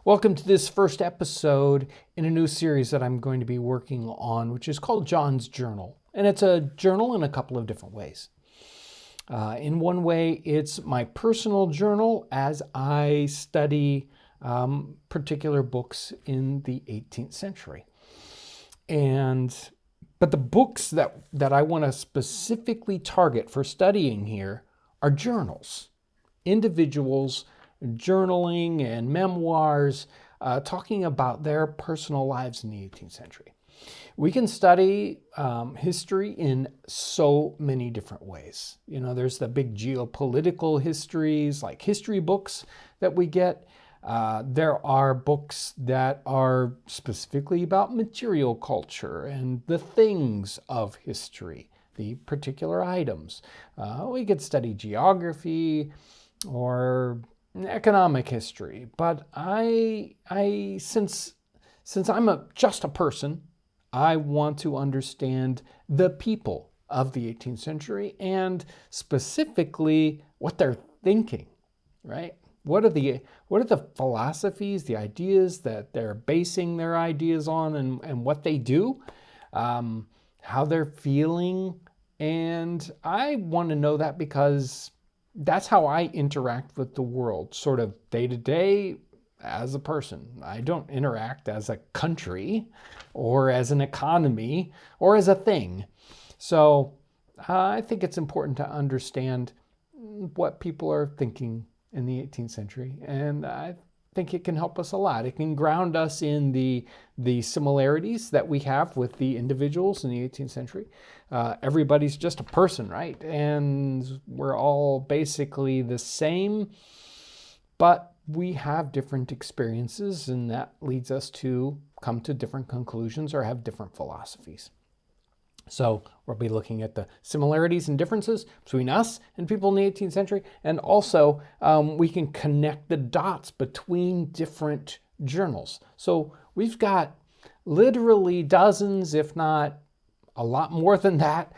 Welcome to this first episode in a new series that I'm going to be working on, which is called John's Journal. And it's a journal in a couple of different ways. In one way, it's my personal journal as I study particular books in the 18th century. But the books that I want to specifically target for studying here are journals, individuals journaling and memoirs, talking about their personal lives in the 18th century. We can study history in so many different ways. You know, there's the big geopolitical histories, like history books that we get. There are books that are specifically about material culture and the things of history, the particular items. We could study geography or economic history, but since I'm just a person, I want to understand the people of the 18th century and specifically what they're thinking, right? What are the philosophies, the ideas that they're basing their ideas on, and what they do, how they're feeling, and I want to know that because that's how I interact with the world, sort of day to day as a person. I don't interact as a country or as an economy or as a thing. So I think it's important to understand what people are thinking in the 18th century. And I think it can help us a lot. It can ground us in the similarities that we have with the individuals in the 18th century. Everybody's just a person, right? And we're all basically the same, but we have different experiences, and that leads us to come to different conclusions or have different philosophies. So we'll be looking at the similarities and differences between us and people in the 18th century. And also we can connect the dots between different journals. So we've got literally dozens, if not a lot more than that,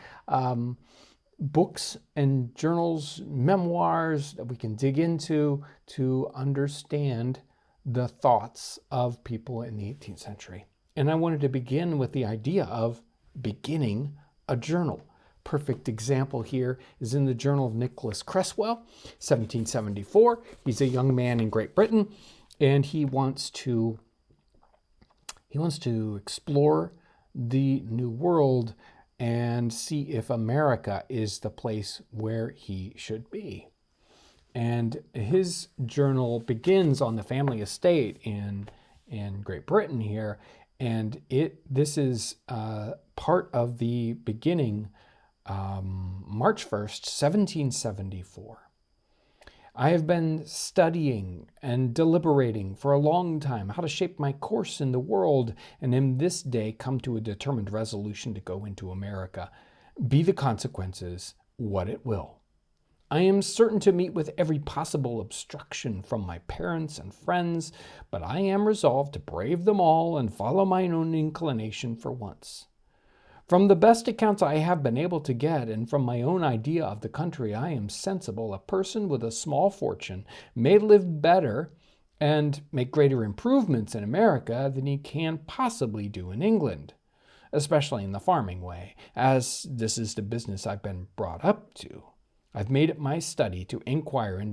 books and journals, memoirs that we can dig into to understand the thoughts of people in the 18th century. And I wanted to begin with the idea of beginning a journal. Perfect example here is in the journal of Nicholas Creswell, 1774. He's a young man in Great Britain, and he wants to explore the New World and see if America is the place where he should be. And his journal begins on the family estate in Great Britain here, and this is part of the beginning, March 1st, 1774. I have been studying and deliberating for a long time how to shape my course in the world, and in this day come to a determined resolution to go into America, be the consequences what it will. I am certain to meet with every possible obstruction from my parents and friends, but I am resolved to brave them all and follow my own inclination for once. From the best accounts I have been able to get, and from my own idea of the country, I am sensible a person with a small fortune may live better and make greater improvements in America than he can possibly do in England, especially in the farming way, as this is the business I've been brought up to. I've made it my study to inquire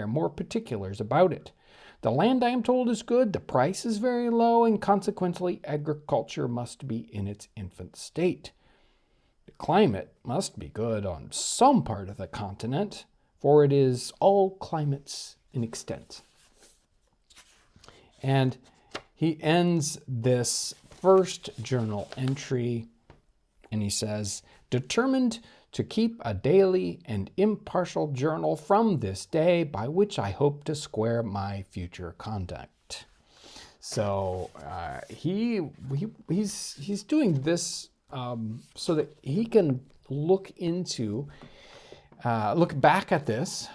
more particulars about it. The land, I am told, is good, the price is very low, and consequently agriculture must be in its infant state. The climate must be good on some part of the continent, for it is all climates in extent. And he ends this first journal entry, and he says, "Determined to keep a daily and impartial journal from this day, by which I hope to square my future conduct." So he's doing this so that he can look back at this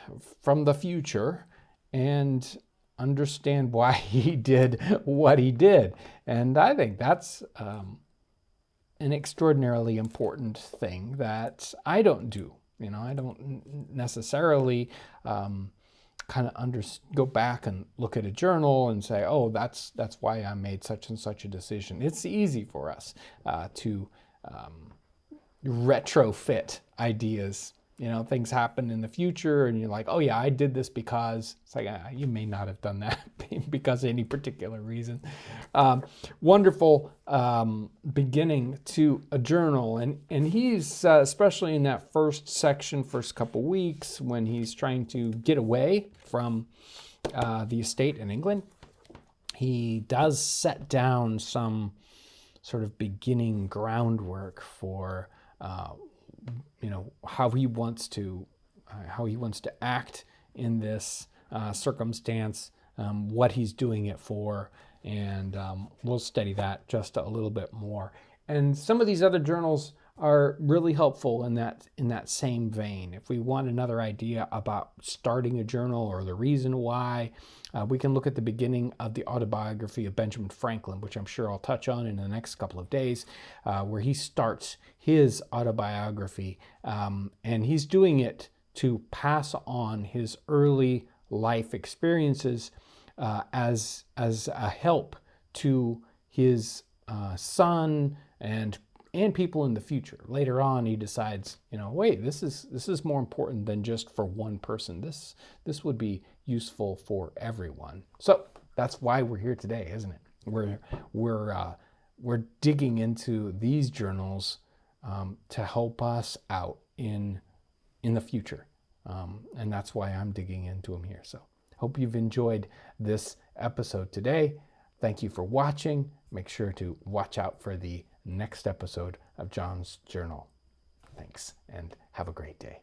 from the future and understand why he did what he did. And I think that's an extraordinarily important thing that I don't do. You know, I don't necessarily kind of go back and look at a journal and say, oh, that's why I made such and such a decision. It's easy for us to retrofit ideas. Things happen in the future and you're like, oh yeah, I did this because. It's like, you may not have done that because of any particular reason. Wonderful beginning to a journal. And he's, especially in that first couple weeks, when he's trying to get away from the estate in England, he does set down some sort of beginning groundwork for how he wants to act in this circumstance, what he's doing it for, and we'll study that just a little bit more. And some of these other journals are really helpful in that same vein. If we want another idea about starting a journal or the reason why, we can look at the beginning of the autobiography of Benjamin Franklin, which I'm sure I'll touch on in the next couple of days, where he starts his autobiography, and he's doing it to pass on his early life experiences as a help to his son and people in the future. Later on, he decides, wait, this is more important than just for one person. This would be useful for everyone. So that's why we're here today, isn't it? We're digging into these journals to help us out in the future, and that's why I'm digging into them here. So hope you've enjoyed this episode today. Thank you for watching. Make sure to watch out for the next episode of John's Journal. Thanks, and have a great day.